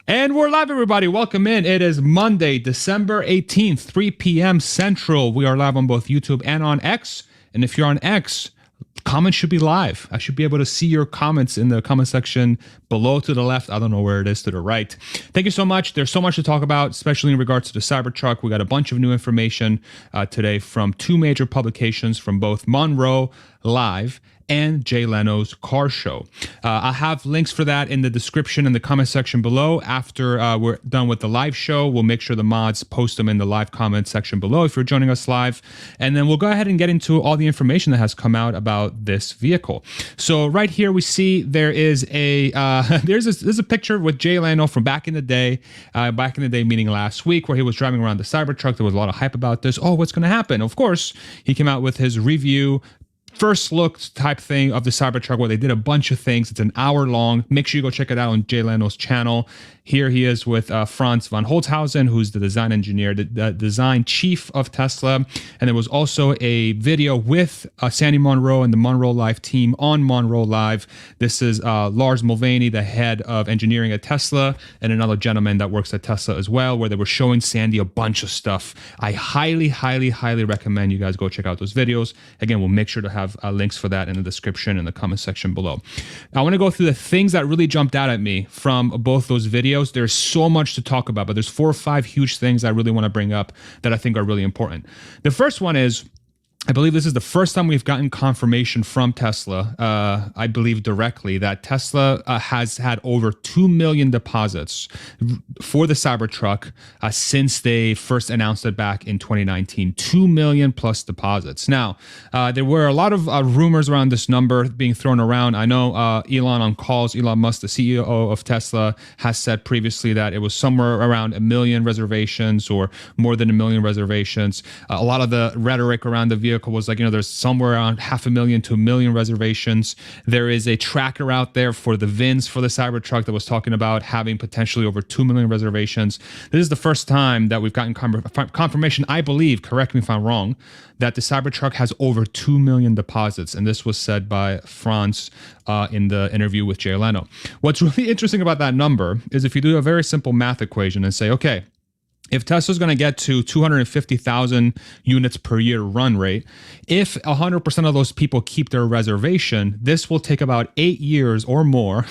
And we're live, everybody. Welcome in. It is Monday, December 18th, 3 p.m. Central. We are live on both YouTube and on X. And if you're on X, comments should be live. I should be able to see your comments in the comment section below to the left. I don't know where it is to the right. Thank you so much. There's so much to talk about, especially in regards to the Cybertruck. We got a bunch of new information today from two major publications from both Monroe Live and Jay Leno's car show. I have links for that in the description in the comment section below. After we're done with the live show, we'll make sure the mods post them in the live comment section below if you're joining us live. And then we'll go ahead and get into all the information that has come out about this vehicle. So right here we see there is a there's a picture with Jay Leno from back in the day meaning last week, where he was driving around the Cybertruck. There was a lot of hype about this. Oh, what's going to happen? Of course, he came out with his review, first look type thing of the Cybertruck, where they did a bunch of things. It's an hour long. Make sure you go check it out on Jay Leno's channel. Here he is with Franz von Holzhausen, who's the design engineer, the design chief of Tesla. And there was also a video with Sandy Monroe and the Monroe Live team on Monroe Live. This is Lars Mulvaney, the head of engineering at Tesla, and another gentleman that works at Tesla as well, where they were showing Sandy a bunch of stuff. I highly recommend you guys go check out those videos. Again, we'll make sure to have links for that in the description and the comment section below. I want to go through the things that really jumped out at me from both those videos. There's so much to talk about, but there's 4 or 5 huge things I really want to bring up that I think are really important. The first one is, I believe this is the first time we've gotten confirmation from Tesla, I believe directly, that Tesla has had over 2 million deposits for the Cybertruck since they first announced it back in 2019. 2 million plus deposits. Now, there were a lot of rumors around this number being thrown around. I know Elon on calls, Elon Musk, the CEO of Tesla, has said previously that it was somewhere around 1 million reservations or more than 1 million reservations. A lot of the rhetoric around the vehicle was like, there's somewhere around 500,000 to 1 million reservations. There is a tracker out there for the VINs for the Cybertruck that was talking about having potentially over 2 million reservations. This is the first time that we've gotten confirmation, I believe, correct me if I'm wrong, that the Cybertruck has over 2 million deposits. And this was said by Franz in the interview with Jay Leno. What's really interesting about that number is if you do a very simple math equation and say, okay, if Tesla's going to get to 250,000 units per year run rate, if 100% of those people keep their reservation, this will take about 8 years or more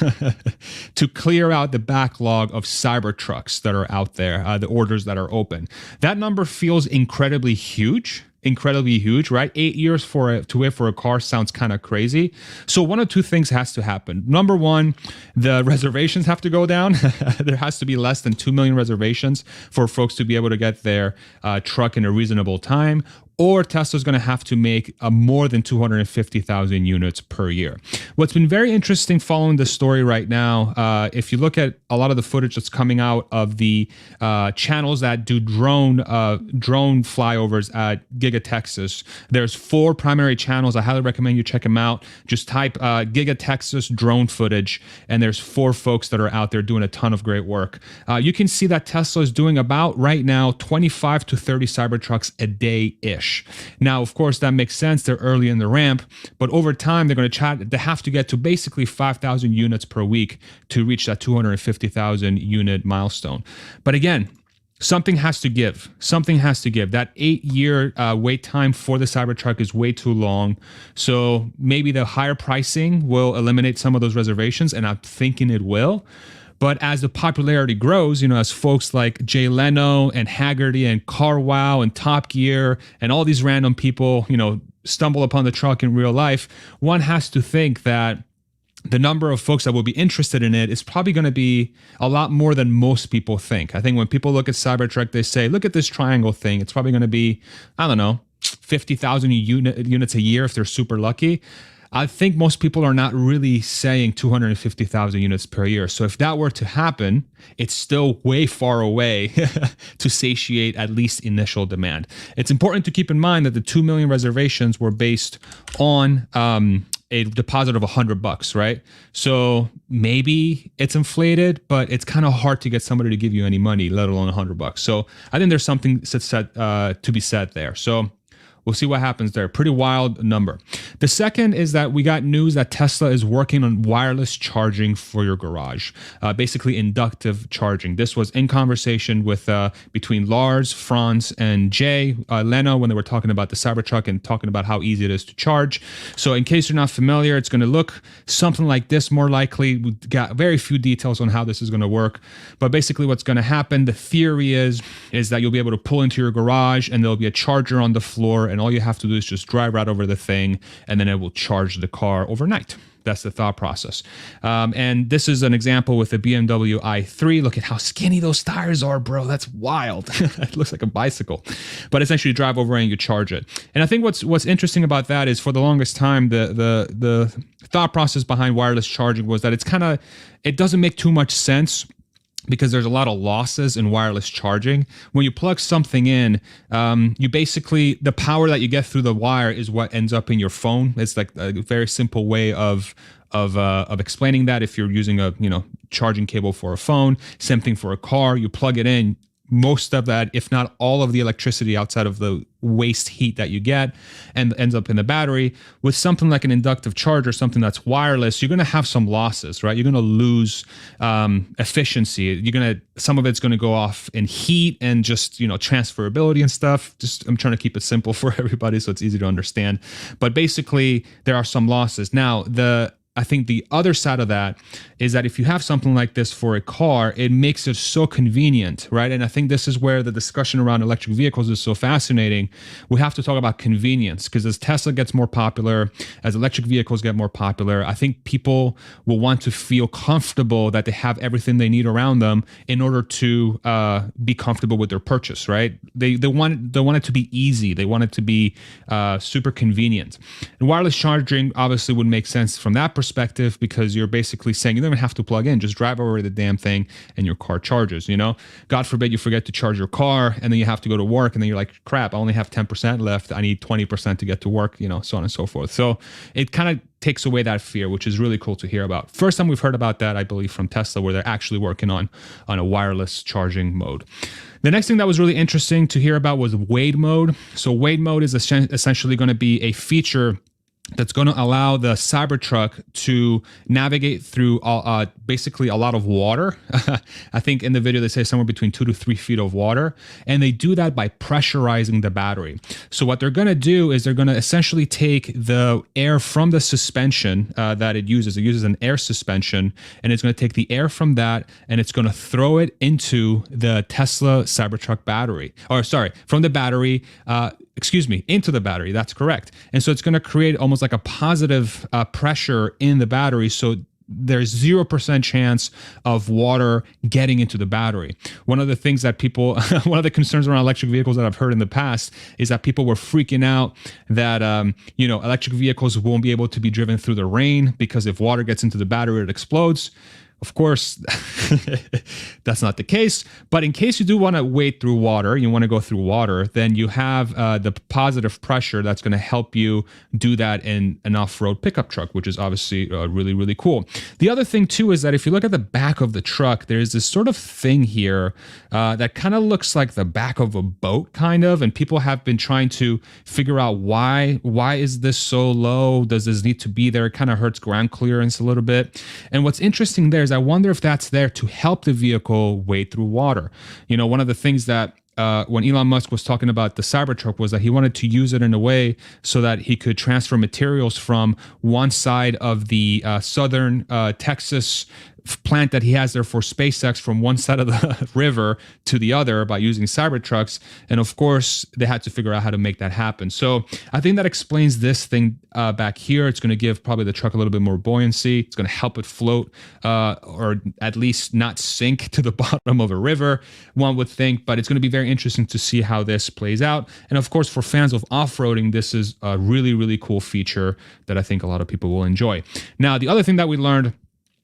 to clear out the backlog of Cybertrucks that are out there, the orders that are open. That number feels incredibly huge, right? 8 years to wait for a car sounds kind of crazy. So one of two things has to happen. Number one, the reservations have to go down. There has to be less than 2 million reservations for folks to be able to get their truck in a reasonable time, or Tesla's going to have to make more than 250,000 units per year. What's been very interesting following this story right now, if you look at a lot of the footage that's coming out of the channels that do drone flyovers at Giga Texas, there's 4 primary channels. I highly recommend you check them out. Just type Giga Texas drone footage, and there's 4 folks that are out there doing a ton of great work. You can see that Tesla is doing about, right now, 25 to 30 Cybertrucks a day-ish. Now, of course, that makes sense. They're early in the ramp, but over time, they have to get to basically 5,000 units per week to reach that 250,000 unit milestone. But again, something has to give. That 8-year wait time for the Cybertruck is way too long. So maybe the higher pricing will eliminate some of those reservations, and I'm thinking it will. But as the popularity grows, as folks like Jay Leno and Haggerty and CarWow and Top Gear and all these random people, stumble upon the truck in real life, one has to think that the number of folks that will be interested in it is probably going to be a lot more than most people think. I think when people look at Cybertruck, they say, look at this triangle thing. It's probably going to be, 50,000 units a year if they're super lucky. I think most people are not really saying 250,000 units per year. So if that were to happen, it's still way far away to satiate at least initial demand. It's important to keep in mind that the 2 million reservations were based on a deposit of $100, right? So maybe it's inflated, but it's kind of hard to get somebody to give you any money, let alone $100. So I think there's something to be said there. So we'll see what happens there. Pretty wild number. The second is that we got news that Tesla is working on wireless charging for your garage, basically inductive charging. This was in conversation with between Lars, Franz, and Jay Leno when they were talking about the Cybertruck and talking about how easy it is to charge. So in case you're not familiar, it's going to look something like this more likely. We got very few details on how this is going to work, but basically what's going to happen, the theory is that you'll be able to pull into your garage and there'll be a charger on the floor, and all you have to do is just drive right over the thing and then it will charge the car overnight. That's the thought process. And this is an example with the BMW i3. Look at how skinny those tires are, bro. That's wild. It looks like a bicycle. But essentially you drive over and you charge it. And I think what's interesting about that is for the longest time, the thought process behind wireless charging was that it doesn't make too much sense, because there's a lot of losses in wireless charging. When you plug something in, you basically, the power that you get through the wire is what ends up in your phone. It's like a very simple way of explaining that. If you're using a charging cable for a phone, same thing for a car, you plug it in. Most of that, if not all of the electricity outside of the waste heat that you get, and ends up in the battery. With something like an inductive charger, something that's wireless, you're going to have some losses, right? You're going to lose efficiency. Some of it's going to go off in heat and just transferability and stuff. I'm trying to keep it simple for everybody so it's easy to understand. But basically, there are some losses. Now, I think the other side of that is that if you have something like this for a car, it makes it so convenient, right? And I think this is where the discussion around electric vehicles is so fascinating. We have to talk about convenience, because as Tesla gets more popular, as electric vehicles get more popular, I think people will want to feel comfortable that they have everything they need around them in order to be comfortable with their purchase, right? They want it to be easy. They want it to be super convenient. And wireless charging obviously would make sense from that perspective, because you're basically saying you don't even have to plug in, just drive over the damn thing and your car charges. God forbid you forget to charge your car and then you have to go to work and then you're like, crap, I only have 10% left, I need 20% to get to work, so on and so forth. So it kind of takes away that fear, which is really cool to hear about. First time we've heard about that, I believe, from Tesla, where they're actually working on a wireless charging mode. The next thing that was really interesting to hear about was wade mode. So wade mode is essentially going to be a feature that's going to allow the Cybertruck to navigate through basically a lot of water. I think in the video they say somewhere between 2 to 3 feet of water, and they do that by pressurizing the battery. So what they're going to do is they're going to essentially take the air from the suspension that it uses. It uses an air suspension, and it's going to take the air from that and it's going to throw it into the Tesla Cybertruck battery. From the battery, into the battery. That's correct. And so it's going to create almost like a positive pressure in the battery. So there's 0% chance of water getting into the battery. One of the things that one of the concerns around electric vehicles that I've heard in the past is that people were freaking out that, electric vehicles won't be able to be driven through the rain because if water gets into the battery, it explodes. Of course, that's not the case. But in case you do want to wade through water, you want to go through water, then you have the positive pressure that's going to help you do that in an off-road pickup truck, which is obviously really, really cool. The other thing, too, is that if you look at the back of the truck, there's this sort of thing here that kind of looks like the back of a boat, kind of. And people have been trying to figure out why is this so low? Does this need to be there? It kind of hurts ground clearance a little bit. And what's interesting there is I wonder if that's there to help the vehicle wade through water. One of the things that when Elon Musk was talking about the Cybertruck was that he wanted to use it in a way so that he could transfer materials from one side of the southern Texas plant that he has there for SpaceX from one side of the river to the other by using Cybertrucks. And of course, they had to figure out how to make that happen. So I think that explains this thing back here. It's going to give probably the truck a little bit more buoyancy. It's going to help it float or at least not sink to the bottom of a river, one would think. But it's going to be very interesting to see how this plays out. And of course, for fans of off-roading, this is a really, really cool feature that I think a lot of people will enjoy. Now, the other thing that we learned,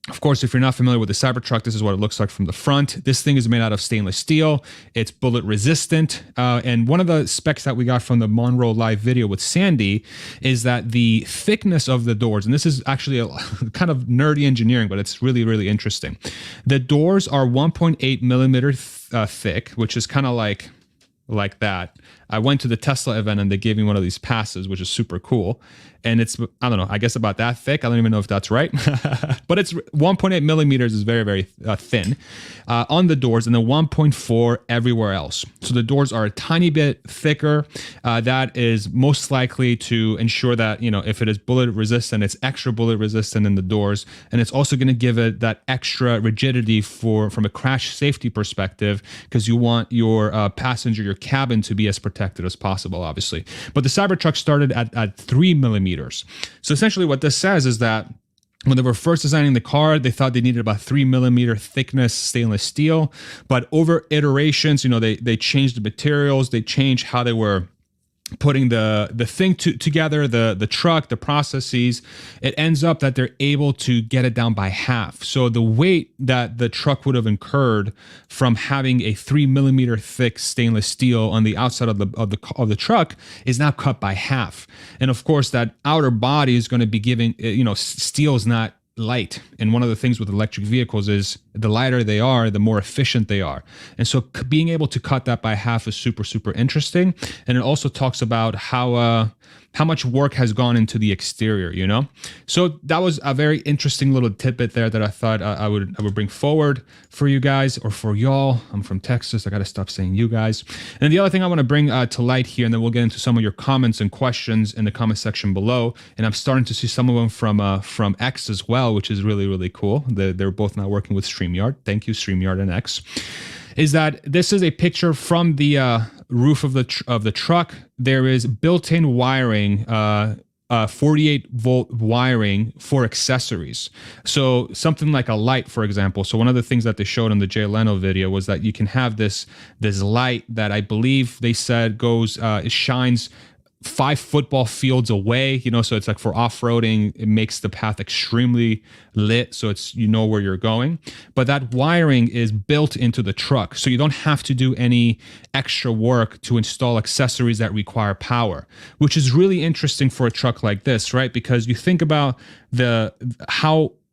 of course, if you're not familiar with the Cybertruck, this is what it looks like from the front. This thing is made out of stainless steel. It's bullet resistant. And one of the specs that we got from the Monroe live video with Sandy is that the thickness of the doors, and this is actually a kind of nerdy engineering, but it's really, really interesting. The doors are 1.8 millimeter thick, which is kind of like that. I went to the Tesla event and they gave me one of these passes, which is super cool. And it's, I don't know, I guess about that thick. I don't even know if that's right, but it's 1.8 millimeters is very, very thin on the doors, and then 1.4 everywhere else. So the doors are a tiny bit thicker. That is most likely to ensure that, you know, if it is bullet resistant, it's extra bullet resistant in the doors. And it's also going to give it that extra rigidity from a crash safety perspective, because you want your passenger, your cabin to be as protected as possible, obviously. But the Cybertruck started at 3 millimeters. So essentially what this says is that when they were first designing the car, they thought they needed about 3 millimeter thickness stainless steel. But over iterations, you know, they changed the materials, they changed how they were putting the thing together, the truck, the processes. It ends up that they're able to get it down by half. So the weight that the truck would have incurred from having a 3 millimeter thick stainless steel on the outside of the truck is now cut by half. And of course, that outer body is going to be giving, you know, steel is not light. And one of the things with electric vehicles is the lighter they are, the more efficient they are. And so being able to cut that by half is super, super interesting. And it also talks about how much work has gone into the exterior, you know? So that was a very interesting little tidbit there that I thought I would bring forward for you guys, or for y'all. I'm from Texas. I got to stop saying you guys. And the other thing I want to bring to light here, and then we'll get into some of your comments and questions in the comment section below. And I'm starting to see some of them from X as well, which is really, really cool. They're both now working with StreamYard. Thank you, StreamYard and X. Is that this is a picture from the roof of the truck. There is built-in wiring, 48-volt wiring for accessories. So something like a light, for example. So one of the things that they showed in the Jay Leno video was that you can have this light that I believe they said it shines 5 football fields away, you know, so it's like for off-roading, it makes the path extremely lit, so it's, you know, where you're going. But that wiring is built into the truck, so you don't have to do any extra work to install accessories that require power, which is really interesting for a truck like this, right? Because you think about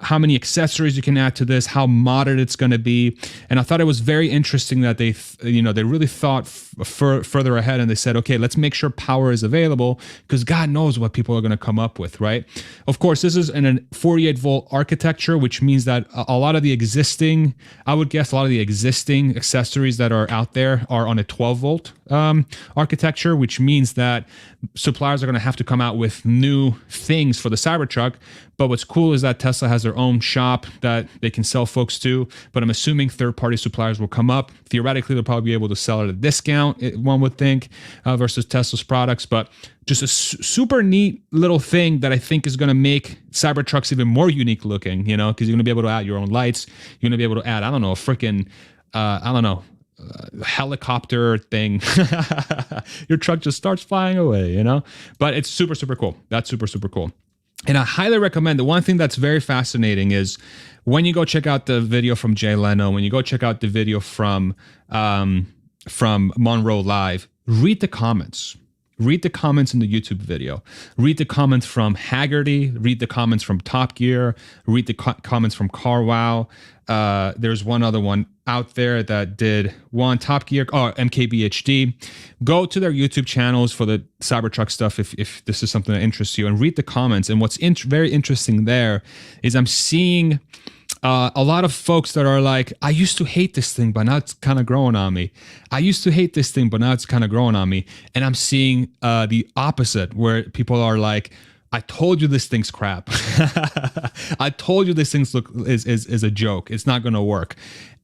how many accessories you can add to this, how modded it's going to be. And I thought it was very interesting that they really thought further ahead, and they said, okay, let's make sure power is available, because God knows what people are going to come up with, right? Of course, this is in a 48-volt architecture, which means that a lot of the existing accessories that are out there are on a 12-volt architecture, which means that suppliers are going to have to come out with new things for the Cybertruck. But what's cool is that Tesla has their own shop that they can sell folks to. But I'm assuming third-party suppliers will come up. Theoretically, they'll probably be able to sell at a discount, one would think, versus Tesla's products. But just a super neat little thing that I think is going to make Cybertrucks even more unique looking, you know, because you're going to be able to add your own lights. You're going to be able to add, I don't know, a freaking, helicopter thing. Your truck just starts flying away, you know? But it's super, super cool. That's super, super cool. And I highly recommend, the one thing that's very fascinating is when you go check out the video from Jay Leno, when you go check out the video from Monroe Live, read the comments. Read the comments in the YouTube video. Read the comments from Haggerty. Read the comments from Top Gear. Read the comments from CarWow. There's one other one out there that did one, Top Gear, MKBHD. Go to their YouTube channels for the Cybertruck stuff if this is something that interests you, and read the comments. And what's very interesting there is I'm seeing a lot of folks that are like, I used to hate this thing, but now it's kind of growing on me. I used to hate this thing, but now it's kind of growing on me. And I'm seeing the opposite, where people are like, I told you this thing's crap. I told you this thing's is a joke. It's not going to work.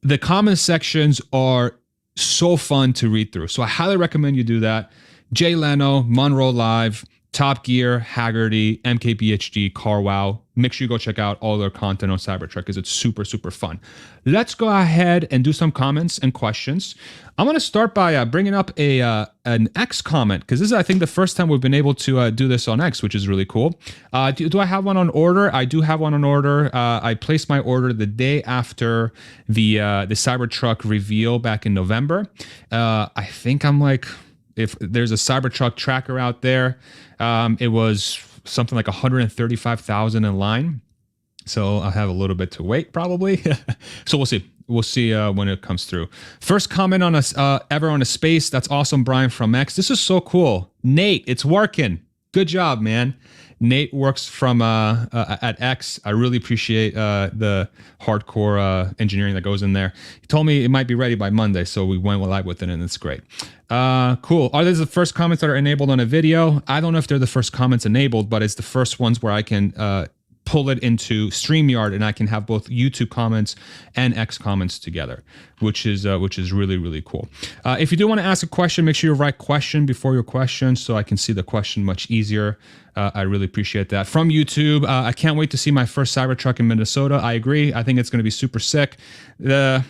The comment sections are so fun to read through. So I highly recommend you do that. Jay Leno, Monroe Live, Top Gear, Haggerty, MKBHD, CarWow. Make sure you go check out all their content on Cybertruck, because it's super, super fun. Let's go ahead and do some comments and questions. I'm going to start by bringing up an X comment, because this is, I think, the first time we've been able to do this on X, which is really cool. Do I have one on order? I do have one on order. I placed my order the day after the Cybertruck reveal back in November. I think I'm like, if there's a Cybertruck tracker out there, it was something like 135,000 in line. So I'll have a little bit to wait, probably. So we'll see. we'll see when it comes through. First comment on us ever on a space. That's awesome, Brian from X. This is so cool. Nate, it's working. Good job, man. Nate works from at X. I really appreciate the hardcore engineering that goes in there. He told me it might be ready by Monday, so we went live with it, and it's great. Cool. Are these the first comments that are enabled on a video? I don't know if they're the first comments enabled, but it's the first ones where I can pull it into StreamYard, and I can have both YouTube comments and X comments together, which is really, really cool. If you do want to ask a question, make sure you write question before your question so I can see the question much easier. I really appreciate that. From YouTube, I can't wait to see my first Cybertruck in Minnesota. I agree. I think it's going to be super sick. I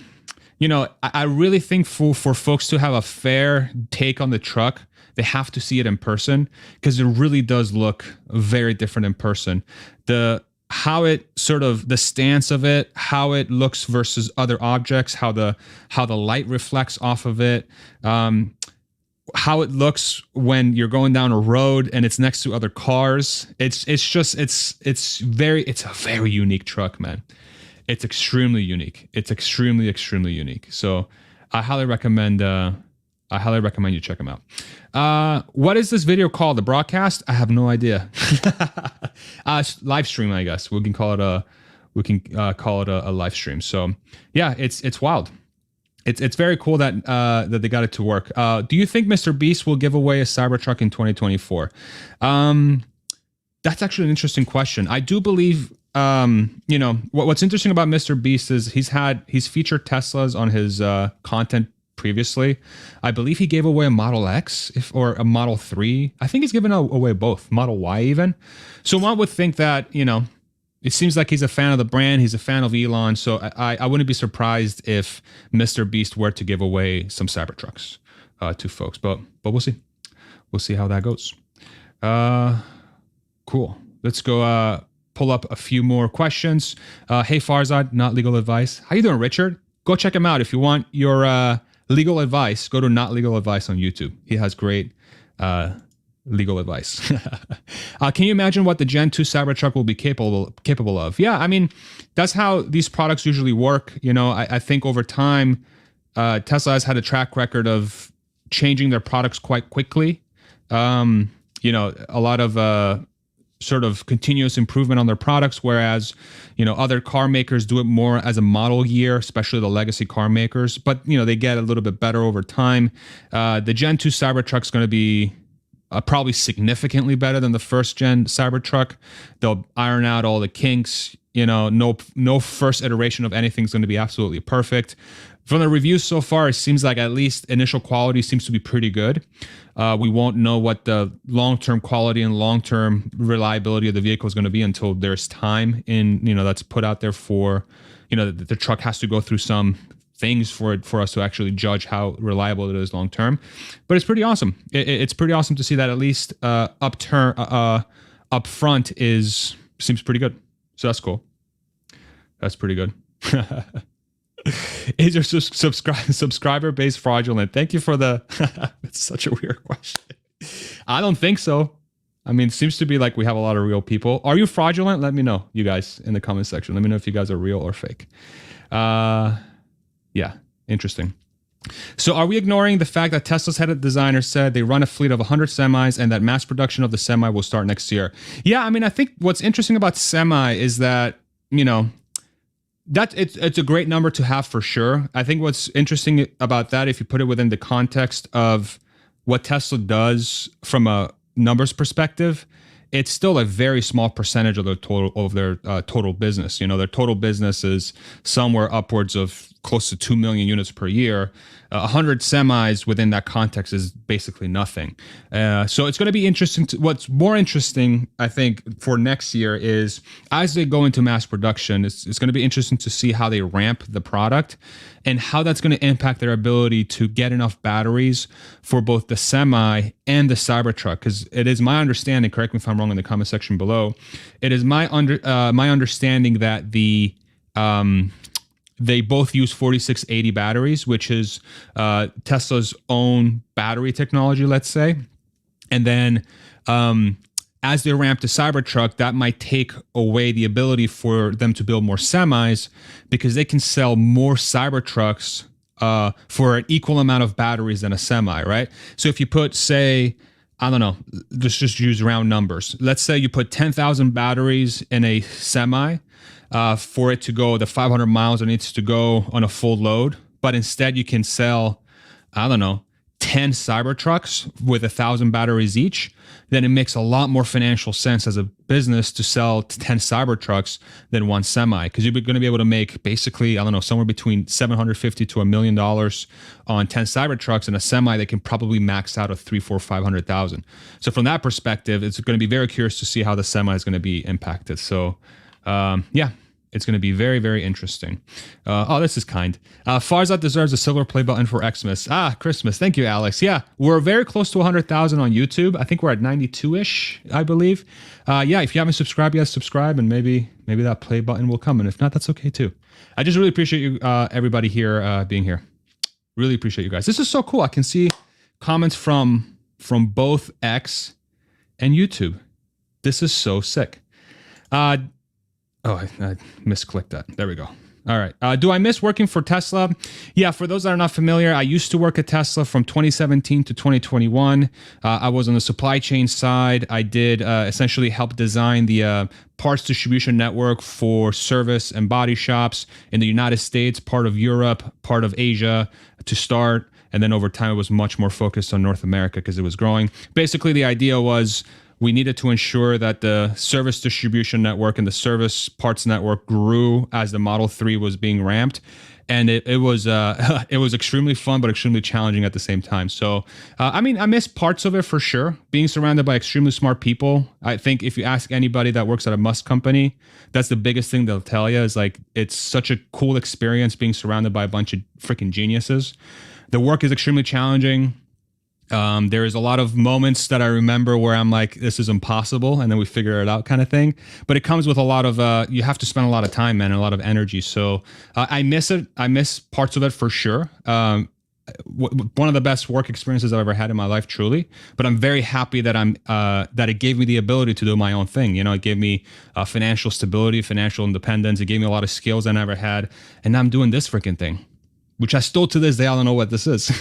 really think for folks to have a fair take on the truck, they have to see it in person, because it really does look very different in person. The stance of it, how it looks versus other objects, how the light reflects off of it, how it looks when you're going down a road and it's next to other cars. It's a very unique truck, man. It's extremely unique. It's extremely unique. So I highly recommend you check them out. What is this video called? The broadcast? I have no idea. Live stream, I guess. We can call it a live stream. So yeah, it's wild. It's very cool that that they got it to work. Do you think Mr. Beast will give away a Cybertruck in 2024? That's actually an interesting question. I do believe what's interesting about Mr. Beast is he's featured Teslas on his content previously. I believe he gave away a Model X or a Model 3. I think he's given away both, Model Y even. So one would think that, it seems like he's a fan of the brand. He's a fan of Elon. So I wouldn't be surprised if Mr. Beast were to give away some Cybertrucks to folks. But we'll see. We'll see how that goes. Cool. Let's go pull up a few more questions. Hey, Farzad, Not Legal Advice. How you doing, Richard? Go check him out if you want your legal advice. Go to Not Legal Advice on YouTube. He has great legal advice. Can you imagine what the Gen 2 Cybertruck will be capable of? Yeah, I mean, that's how these products usually work. I think over time, Tesla has had a track record of changing their products quite quickly. A lot of sort of continuous improvement on their products, whereas other car makers do it more as a model year, especially the legacy car makers. But they get a little bit better over time. The Gen 2 Cybertruck is going to be probably significantly better than the first gen Cybertruck. They'll iron out all the kinks. No first iteration of anything is going to be absolutely perfect. From the reviews so far, it seems like at least initial quality seems to be pretty good. We won't know what the long-term quality and long-term reliability of the vehicle is going to be until there's time that's put out there for, the truck has to go through some things for us to actually judge how reliable it is long-term. But it's pretty awesome. It's pretty awesome to see that at least up front seems pretty good. So that's cool. That's pretty good. Is your subscriber base fraudulent? Thank you for the... It's such a weird question. I don't think so. I mean, it seems to be like we have a lot of real people. Are you fraudulent? Let me know, you guys, in the comment section. Let me know if you guys are real or fake. Yeah, interesting. So are we ignoring the fact that Tesla's head of designer said they run a fleet of 100 semis and that mass production of the semi will start next year? Yeah, I mean, I think what's interesting about semi is that, that it's a great number to have for sure. I think what's interesting about that, if you put it within the context of what Tesla does from a numbers perspective, it's still a very small percentage of their total business. Their total business is somewhere upwards of close to 2 million units per year. 100 semis within that context is basically nothing. So it's going to be interesting. What's more interesting, I think, for next year is as they go into mass production, it's going to be interesting to see how they ramp the product and how that's going to impact their ability to get enough batteries for both the semi and the Cybertruck. Because it is my understanding, correct me if I'm wrong in the comment section below, it is my understanding that they both use 4680 batteries, which is Tesla's own battery technology, let's say. And then as they ramp to Cybertruck, that might take away the ability for them to build more semis because they can sell more Cybertrucks for an equal amount of batteries than a semi, right? So if you put, say, I don't know, just use round numbers. Let's say you put 10,000 batteries in a semi for it to go the 500 miles it needs to go on a full load, but instead you can sell, I don't know, 10 Cybertrucks with 1,000 batteries each, then it makes a lot more financial sense as a business to sell 10 Cybertrucks than one semi, because you're going to be able to make basically, I don't know, somewhere between $750 to $1 million on 10 Cybertrucks, and a semi that can probably max out at 300, 400, 500,000. So from that perspective, it's going to be very curious to see how the semi is going to be impacted. So yeah, it's going to be very, very interesting. Oh, this is kind. Farzad deserves a silver play button for Xmas. Christmas. Thank you, Alex. Yeah, we're very close to 100,000 on YouTube. I think we're at 92-ish, I believe. Yeah, if you haven't subscribed yet, subscribe, and maybe that play button will come. And if not, that's okay too. I just really appreciate you, everybody here being here. Really appreciate you guys. This is so cool. I can see comments from both X and YouTube. This is so sick. Oh, I misclicked that. There we go. All right. Do I miss working for Tesla? Yeah, for those that are not familiar, I used to work at Tesla from 2017 to 2021. I was on the supply chain side. I did essentially help design the parts distribution network for service and body shops in the United States, part of Europe, part of Asia to start. And then over time, it was much more focused on North America because it was growing. Basically, the idea was we needed to ensure that the service distribution network and the service parts network grew as the Model 3 was being ramped. And it was extremely fun, but extremely challenging at the same time. So, I mean, I miss parts of it for sure. Being surrounded by extremely smart people. I think if you ask anybody that works at a Musk company, that's the biggest thing they'll tell you is like, it's such a cool experience being surrounded by a bunch of freaking geniuses. The work is extremely challenging. There is a lot of moments that I remember where I'm like, this is impossible. And then we figure it out kind of thing. But it comes with a lot of, you have to spend a lot of time, man, and a lot of energy. So I miss it. I miss parts of it for sure. One of the best work experiences I've ever had in my life, truly. But I'm very happy that that it gave me the ability to do my own thing. You know, it gave me financial stability, financial independence. It gave me a lot of skills I never had. And now I'm doing this freaking thing, which I still to this day, I don't know what this is.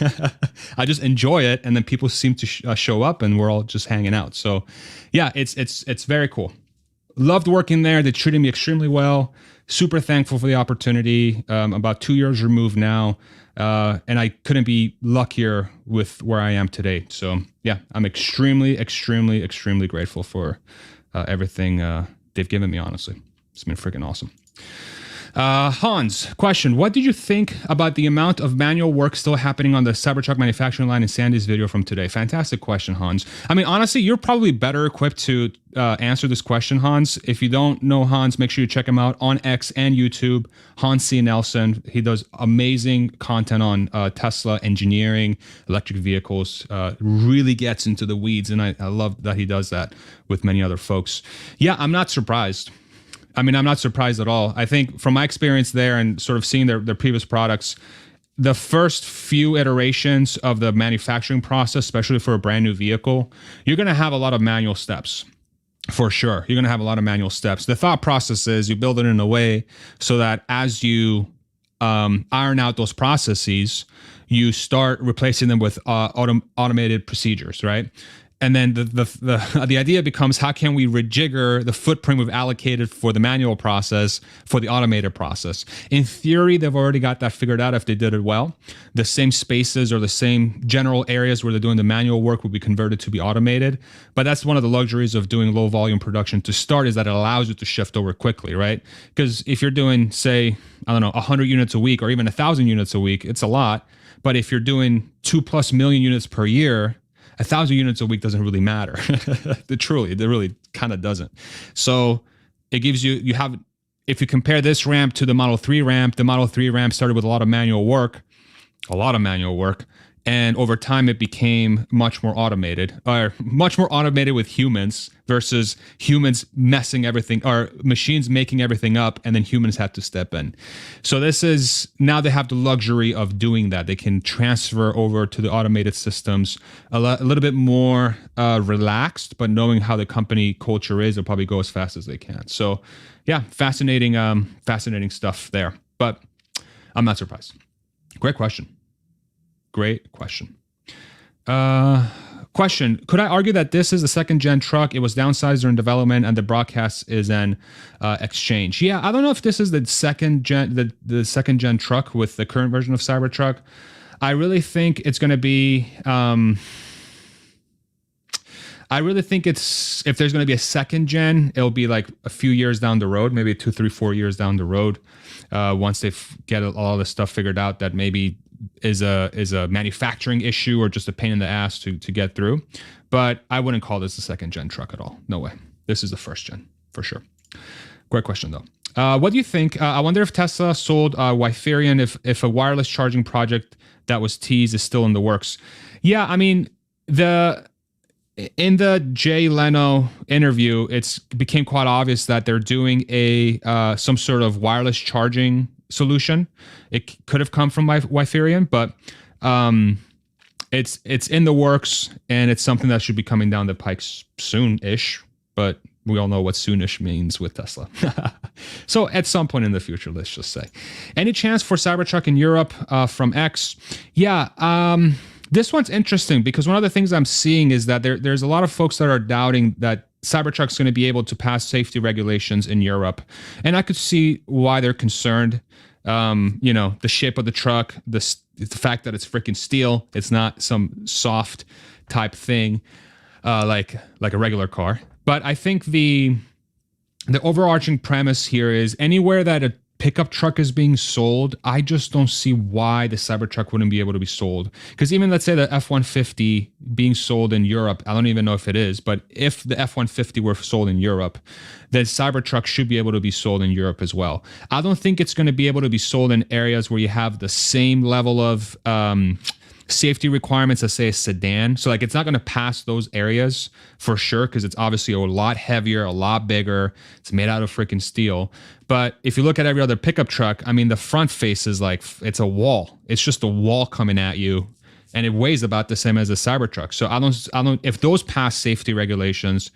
I just enjoy it. And then people seem to show up and we're all just hanging out. So yeah, it's very cool. Loved working there. They treated me extremely well. Super thankful for the opportunity. About 2 years removed now. And I couldn't be luckier with where I am today. So yeah, I'm extremely, extremely, extremely grateful for everything they've given me, honestly. It's been freaking awesome. Hans, question. What did you think about the amount of manual work still happening on the Cybertruck manufacturing line in Sandy's video from today? Fantastic question, Hans. I mean, honestly, you're probably better equipped to answer this question, Hans. If you don't know Hans, make sure you check him out on X and YouTube, Hans C. Nelson. He does amazing content on Tesla engineering, electric vehicles, really gets into the weeds. And I love that he does that with many other folks. Yeah, I'm not surprised. I mean, I'm not surprised at all. I think from my experience there and sort of seeing their previous products, the first few iterations of the manufacturing process, especially for a brand new vehicle, you're going to have a lot of manual steps. For sure. You're going to have a lot of manual steps. The thought process is you build it in a way so that as you iron out those processes, you start replacing them with automated procedures, right? And then the idea becomes, how can we rejigger the footprint we've allocated for the manual process for the automated process? In theory, they've already got that figured out if they did it well. The same spaces or the same general areas where they're doing the manual work will be converted to be automated. But that's one of the luxuries of doing low volume production to start, is that it allows you to shift over quickly, right? Because if you're doing, say, I don't know, 100 units a week or even 1,000 units a week, it's a lot. But if you're doing 2+ million units per year, 1,000 units a week doesn't really matter. It really kind of doesn't. So it gives you have, if you compare this ramp to the Model 3 ramp, the Model 3 ramp started with a lot of manual work. And over time, it became much more automated, or much more automated with humans versus humans messing everything, or machines making everything up, and then humans had to step in. So this is, now they have the luxury of doing that. They can transfer over to the automated systems a little bit more relaxed, but knowing how the company culture is, they'll probably go as fast as they can. So yeah, fascinating stuff there. But I'm not surprised. Great question. Great question. Question. Could I argue that this is a second gen truck? It was downsized during development and the broadcast is an exchange. Yeah, I don't know if this is the second gen, the second gen truck with the current version of Cybertruck. I really think it's going to be, I really think it's, if there's going to be a second gen, it'll be like a few years down the road, maybe 2, 3, 4 years down the road. Once they get all this stuff figured out, that maybe is a manufacturing issue or just a pain in the ass to get through. But I wouldn't call this a second gen truck at all. No way. This is the first gen for sure. Great question though. What do you think? I wonder if Tesla sold Wiferion, if a wireless charging project that was teased is still in the works. Yeah, I mean, in the Jay Leno interview, it became quite obvious that they're doing some sort of wireless charging solution. It could have come from Wiferion, but it's in the works, and it's something that should be coming down the pike soon-ish. But we all know what soonish means with Tesla. So at some point in the future, let's just say. Any chance for Cybertruck in Europe from X? Yeah. This one's interesting because one of the things I'm seeing is that there's a lot of folks that are doubting that Cybertruck's going to be able to pass safety regulations in Europe. And I could see why they're concerned. The shape of the truck, the fact that it's freaking steel, it's not some soft type thing like a regular car. But I think the overarching premise here is anywhere that a pickup truck is being sold, I just don't see why the Cybertruck wouldn't be able to be sold. Because even, let's say, the F-150 being sold in Europe, I don't even know if it is, but if the F-150 were sold in Europe, then Cybertruck should be able to be sold in Europe as well. I don't think it's going to be able to be sold in areas where you have the same level of safety requirements as, say, a sedan. So like, it's not going to pass those areas for sure, because it's obviously a lot heavier, a lot bigger. It's made out of freaking steel. But if you look at every other pickup truck, I mean, the front face is like, it's a wall. It's just a wall coming at you, and it weighs about the same as a Cybertruck. So I don't, if those pass safety regulations,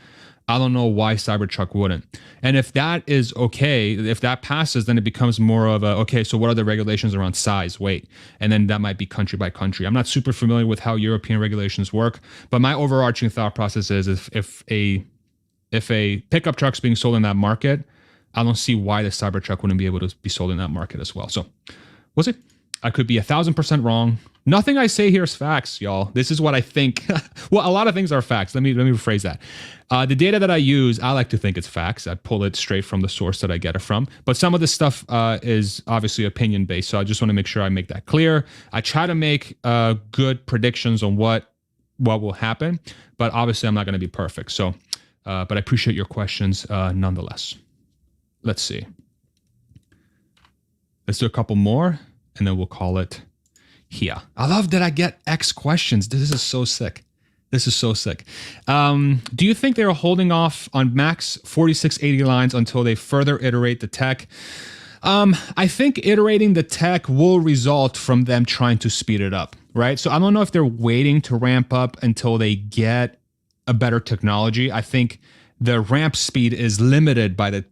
I don't know why Cybertruck wouldn't. And if that is okay, if that passes, then it becomes more of a, okay, so what are the regulations around size, weight? And then that might be country by country. I'm not super familiar with how European regulations work, but my overarching thought process is if a pickup truck's being sold in that market, I don't see why the Cybertruck wouldn't be able to be sold in that market as well. So we'll see. I could be 1,000% wrong. Nothing I say here is facts, y'all. This is what I think. Well, a lot of things are facts. Let me rephrase that. The data that I use, I like to think it's facts. I pull it straight from the source that I get it from. But some of this stuff is obviously opinion-based, so I just want to make sure I make that clear. I try to make good predictions on what will happen, but obviously I'm not going to be perfect. So, but I appreciate your questions nonetheless. Let's see. Let's do a couple more, and then we'll call it here. I love that I get X questions. This is so sick. This is so sick. Do you think they're holding off on max 4680 lines until they further iterate the tech? I think iterating the tech will result from them trying to speed it up, right? So I don't know if they're waiting to ramp up until they get a better technology. I think the ramp speed is limited by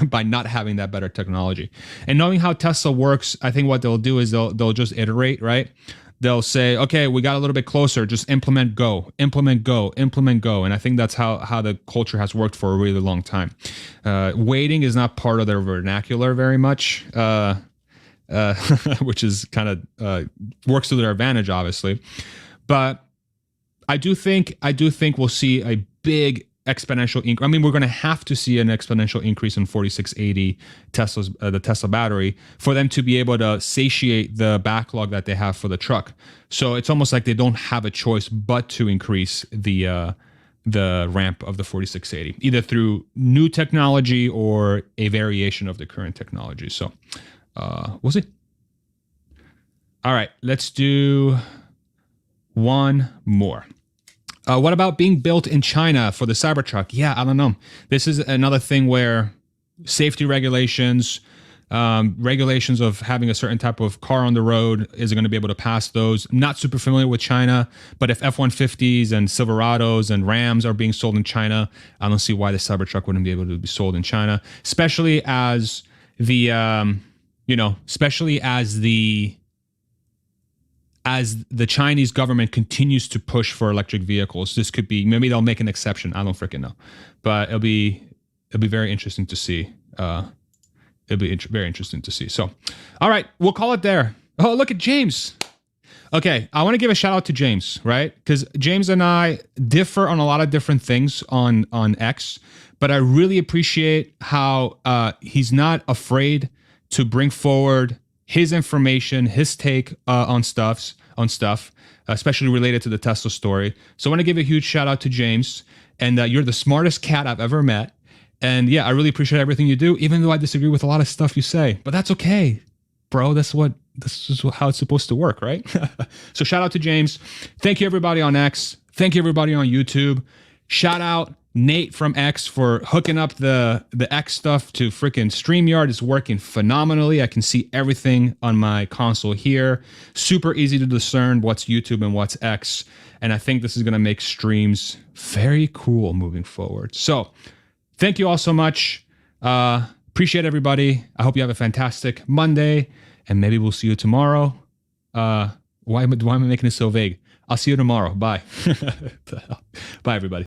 by not having that better technology. And knowing how Tesla works, I think what they'll do is they'll just iterate, right? They'll say, okay, we got a little bit closer, just implement go, implement go, implement go. And I think that's how the culture has worked for a really long time. Waiting is not part of their vernacular very much, which is kind of works to their advantage, obviously. But I do think we'll see a big exponential increase. I mean, we're going to have to see an exponential increase in 4680 the Tesla battery for them to be able to satiate the backlog that they have for the truck. So it's almost like they don't have a choice but to increase the ramp of the 4680, either through new technology or a variation of the current technology. So we'll see. All right, let's do One more. What about being built in China for the Cybertruck? Yeah, I don't know. This is another thing where safety regulations, regulations of having a certain type of car on the road, is it going to be able to pass those? I'm not super familiar with China, but if F-150s and Silverados and Rams are being sold in China, I don't see why the Cybertruck wouldn't be able to be sold in China, especially as the, as the Chinese government continues to push for electric vehicles. This could be, maybe they'll make an exception. I don't freaking know, but it'll be very interesting to see. It'll be very interesting to see. So, all right, we'll call it there. Oh, look at James. Okay, I want to give a shout out to James, right? Because James and I differ on a lot of different things on X, but I really appreciate how he's not afraid to bring forward his information, his take on stuff, especially related to the Tesla story. So I want to give a huge shout out to James, and you're the smartest cat I've ever met. And yeah, I really appreciate everything you do, even though I disagree with a lot of stuff you say. But that's okay, bro. This is how it's supposed to work, right? So shout out to James. Thank you, everybody on X. Thank you, everybody on YouTube. Shout out Nate from X for hooking up the X stuff to freaking StreamYard. It's working phenomenally. I can see everything on my console here. Super easy to discern what's YouTube and what's X. And I think this is going to make streams very cool moving forward. So thank you all so much. Appreciate everybody. I hope you have a fantastic Monday, and maybe we'll see you tomorrow. Why am I making it so vague? I'll see you tomorrow. Bye. Bye, everybody.